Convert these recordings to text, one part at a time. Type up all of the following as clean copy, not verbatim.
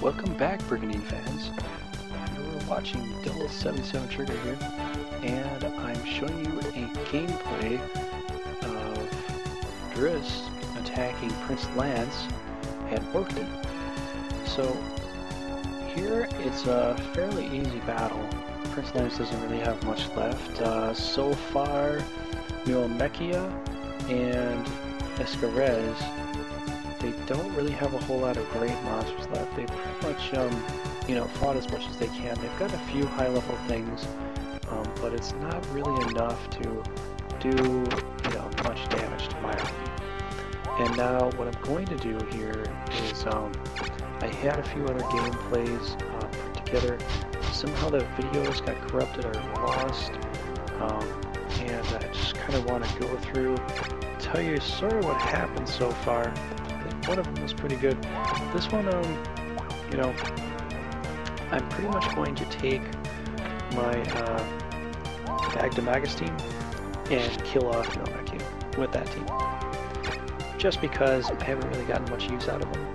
Welcome back, Brigandine fans. You're watching D27 Trigger here, and I'm showing you a gameplay of Driss attacking Prince Lance at Orkney. So here it's a fairly easy battle. Prince Lance doesn't really have much left. So far, Almekia and Esgares, they don't really have a whole lot of great monsters left. They pretty much, fought as much as they can. They've got a few high-level things, but it's not really enough to do, much damage to my army. And now what I'm going to do here is, I had a few other gameplays put together. Somehow the videos got corrupted or lost, and I just kind of want to go through, tell you sort of what happened so far. I think one of them was pretty good. This one, I'm pretty much going to take my Brigandine team and kill off Almekia with that team. Just because I haven't really gotten much use out of them.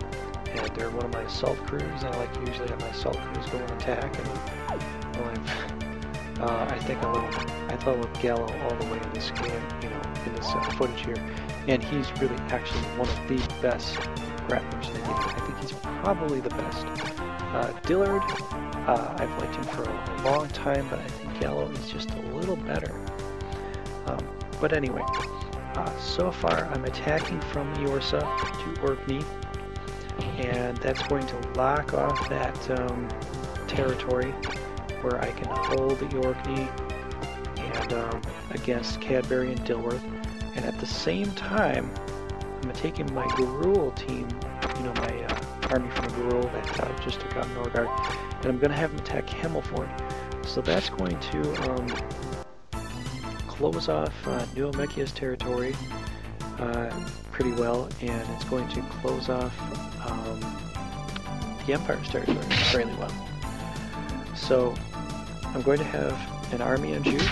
And they're one of my assault crews, and I like to usually have my assault crews go and attack. And I think I leveled Gallo all the way in this game, in this footage here. And he's really actually one of the best grapplers in the game. I think he's probably the best. Dillard, I've liked him for a long time, but I think Gallo is just a little better. But anyway, so far I'm attacking from Yorsa to Orkney, and that's going to lock off that territory where I can hold the Orkney and against Cadbury and Dilworth. And at the same time, I'm taking my Garul team, my army from Garul that just took out Norgard, and I'm going to have them attack Himmelford. So that's going to close off New Almekia's territory pretty well, and it's going to close off the Empire's territory fairly well. So I'm going to have an army on Juice,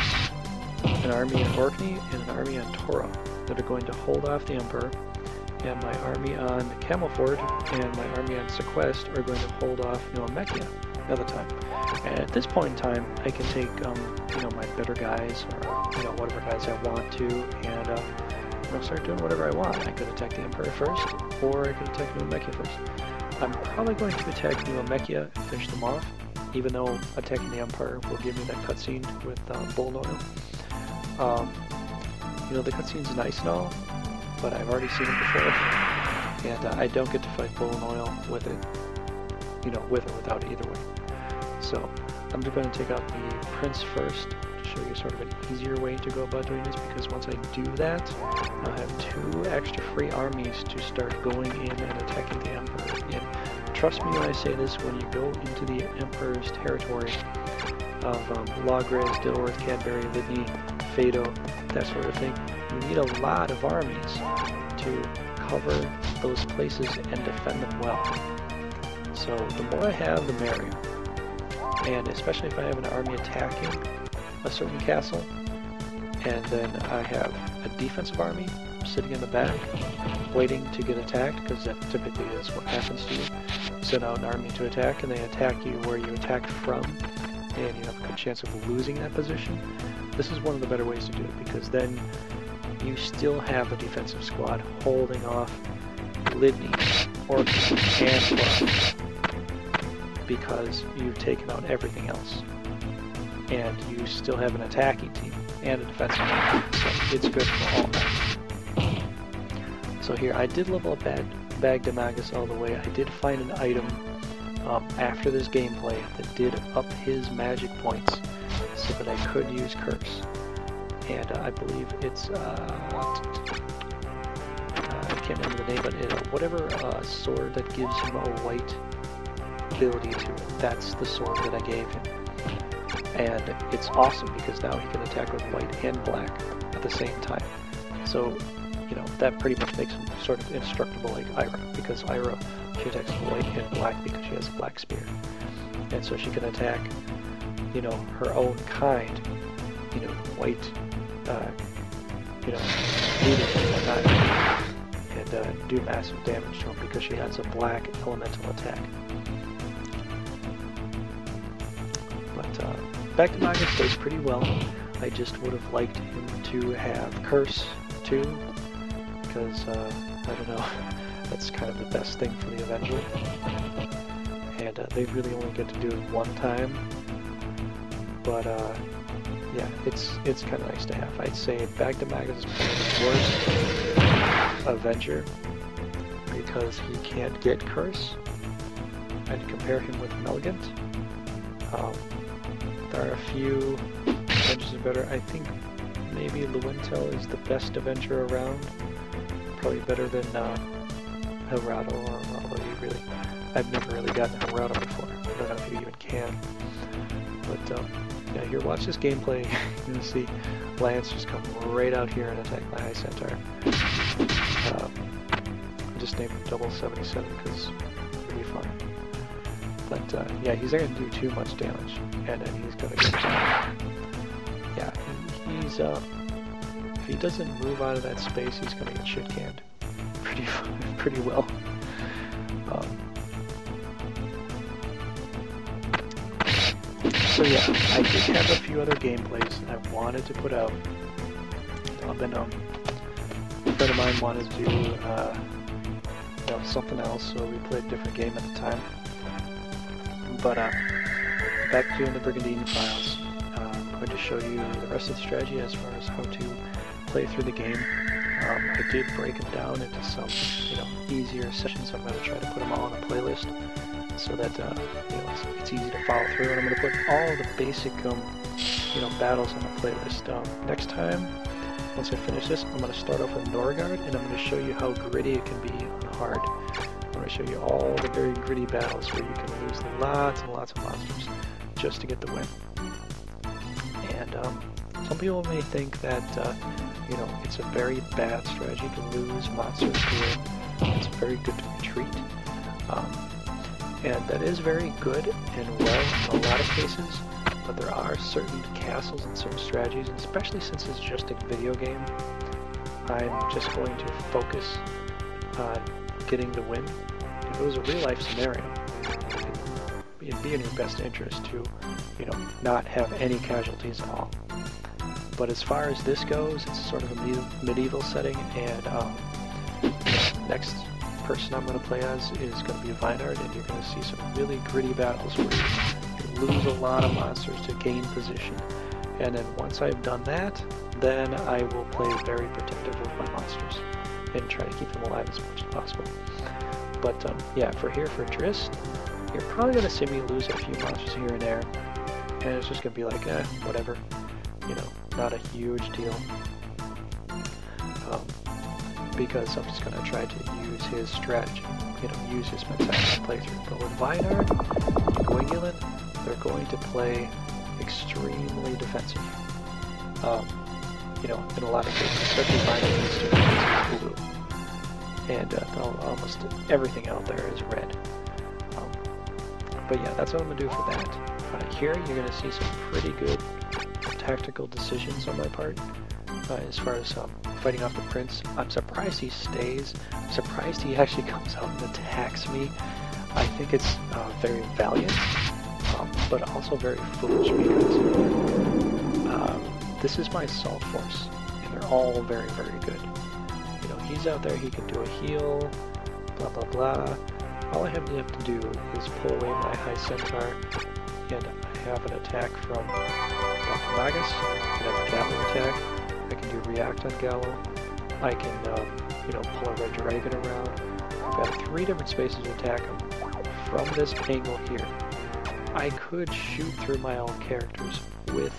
an army on Orkney, and an army on Toro that are going to hold off the Emperor, and my army on Camelford and my army on Sequest are going to hold off New Almekia another time. And at this point in time, I can take my better guys, or whatever guys I want to, and start doing whatever I want. I could attack the Emperor first, or I could attack New Almekia first. I'm probably going to attack New Almekia and finish them off, even though attacking the Emperor will give me that cutscene with Bull and Oil. The cutscene's nice and all, but I've already seen it before, and I don't get to fight Bull and Oil with it, with or without it either way. So I'm just going to take out the Prince first to show you sort of an easier way to go about doing this, because once I do that, I'll have 2 extra free armies to start going in and attacking the Emperor. And trust me when I say this, when you go into the Emperor's territory of Logres, Dilworth, Cadbury, Lydney, Fado, that sort of thing, you need a lot of armies to cover those places and defend them well. So the more I have, the merrier. And especially if I have an army attacking a certain castle, and then I have a defensive army sitting in the back, waiting to get attacked, because that typically is what happens to you. You send out an army to attack, and they attack you where you attacked from, and you have a good chance of losing that position. This is one of the better ways to do it, because then you still have a defensive squad holding off Lydney, Orkney, and Toro, because you've taken out everything else. And you still have an attacking team and a defensive team, so it's good for all that. So here, I did level up Brigandine all the way. I did find an item after this gameplay that did up his magic points so that I could use Curse. And I believe it's, I can't remember the name, but whatever sword that gives him a white ability to it, that's the sword that I gave him. And it's awesome because now he can attack with white and black at the same time. So, that pretty much makes him sort of indestructible like Ira, because Ira, she attacks with white and black because she has a black spear. And so she can attack, her own kind, white, needles and whatnot, and do massive damage to him because she has a black elemental attack. Back to Magus does pretty well. I just would have liked him to have Curse too, because I don't know, that's kind of the best thing for the Avenger. And they really only get to do it one time. But yeah, it's kind of nice to have. I'd say Back to Magus is probably the worst Avenger because he can't get Curse. I'd compare him with Melgant. There are a few Avengers that are better. I think maybe Luentel is the best Avenger around. Probably better than Helrado, although I've never really gotten Helrado before. I don't know if you even can. But yeah, here, watch this gameplay. You're going to see Lance just come right out here and attack my High Centaur. I just named him D27 because it's really fun. But yeah, he's not going to do too much damage, and then he's going to get... Yeah, he's if he doesn't move out of that space, he's going to get shit canned pretty well. So yeah, I did have a few other gameplays that I wanted to put out. Then a friend of mine wanted to do you know, something else, so we played a different game at the time. But back to doing the Brigandine files. I'm going to show you the rest of the strategy as far as how to play through the game. I did break them down into some, you know, easier sessions. So I'm going to try to put them all on a playlist so that you know, it's easy to follow through. And I'm going to put all the basic you know, battles on a playlist. Next time, once I finish this, I'm going to start off with Norgard, and I'm going to show you how gritty it can be on hard. I'm going to show you all the very gritty battles where you can lose lots and lots of monsters just to get the win. And some people may think that you know, it's a very bad strategy to lose monsters to win. It's very good to retreat. And that is very good and well in a lot of cases, but there are certain castles and certain strategies, and especially since it's just a video game, I'm just going to focus on getting the win. If it was a real-life scenario, it'd be in your best interest to, you know, not have any casualties at all. But as far as this goes, it's sort of a medieval setting, and next person I'm going to play as is going to be a Vinard, and you're going to see some really gritty battles where you lose a lot of monsters to gain position. And then once I've done that, then I will play very protective with my monsters and try to keep them alive as much as possible. But yeah, for Trist, you're probably going to see me lose a few monsters here and there, and it's just going to be like, whatever, you know, not a huge deal. Because I'm just going to try to use his strategy, you know, use his mentality to play through. But with Vinard and Gwingulin, they're going to play extremely defensive. You know, in a lot of cases, especially Vinard needs to use blue. And almost everything out there is red. But yeah, that's what I'm going to do for that. Here, you're going to see some pretty good tactical decisions on my part. As far as fighting off the prince, I'm surprised he stays. I'm surprised he actually comes out and attacks me. I think it's very valiant, but also very foolish because this is my assault force, and they're all very, very good. You know, he's out there, he can do a heal, blah blah blah. All I have to do is pull away my High Centaur, and I have an attack from Dr. Magus. I can have a Gallo attack. I can do react on Gallo. I can, you know, pull a red dragon around. I've got 3 different spaces to attack him from this angle here. I could shoot through my own characters with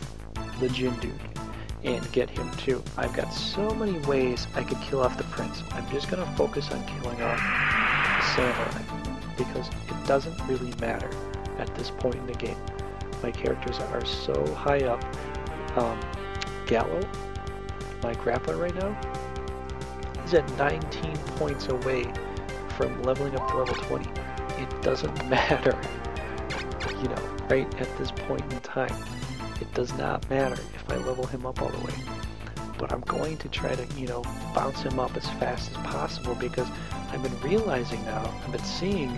the Jin dude and get him too. I've got so many ways I could kill off the prince. I'm just going to focus on killing off the samurai because it doesn't really matter at this point in the game. My characters are so high up. Gallo, my grappler right now, is at 19 points away from leveling up to level 20. It doesn't matter, you know, right at this point in time. It does not matter if I level him up all the way. But I'm going to try to, you know, bounce him up as fast as possible because I've been realizing now, I've been seeing,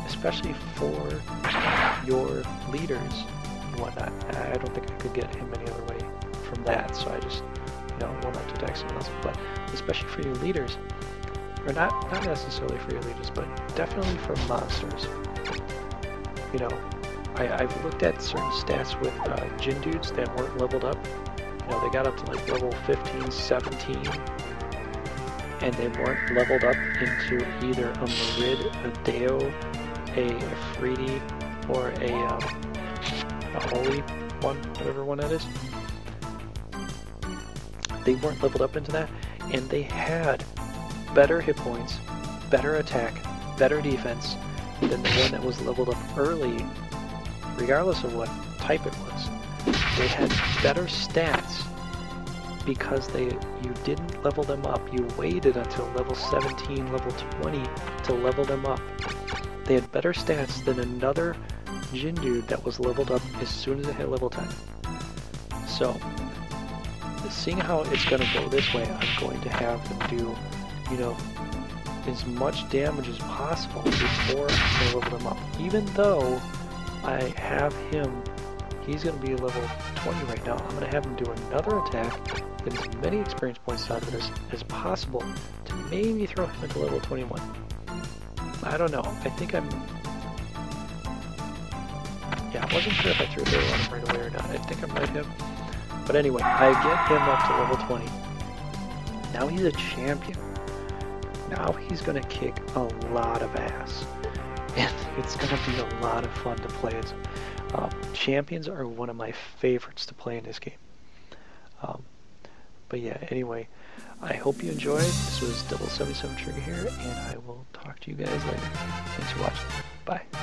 especially for your leaders, and whatnot. I don't think I could get him any other way from that, so I just, will not attack someone else. But especially for your leaders, or not necessarily for your leaders, but definitely for monsters. I've looked at certain stats with Jin dudes that weren't leveled up. They got up to like level 15, 17, and they weren't leveled up into either a Marid, a Deo, a Afridi, or a Holy one, whatever one that is. They weren't leveled up into that, and they had better hit points, better attack, better defense than the one that was leveled up early, regardless of what type it was. They had better stats because you didn't level them up. You waited until level 17, level 20 to level them up. They had better stats than another Jin dude that was leveled up as soon as it hit level 10. So, seeing how it's going to go this way, I'm going to have them do, as much damage as possible before I level them up. Even though I have him, he's going to be level 20 right now. I'm going to have him do another attack, get as many experience points out of this as possible to maybe throw him into level 21. I don't know. I think I wasn't sure if I threw a barrel on him right away or not. I think I might have. But anyway, I get him up to level 20. Now he's a champion. Now he's going to kick a lot of ass. And it's going to be a lot of fun to play as. Champions are one of my favorites to play in this game. But yeah, anyway, I hope you enjoyed. This was D27 Trigger here, and I will talk to you guys later. Thanks for watching. Bye.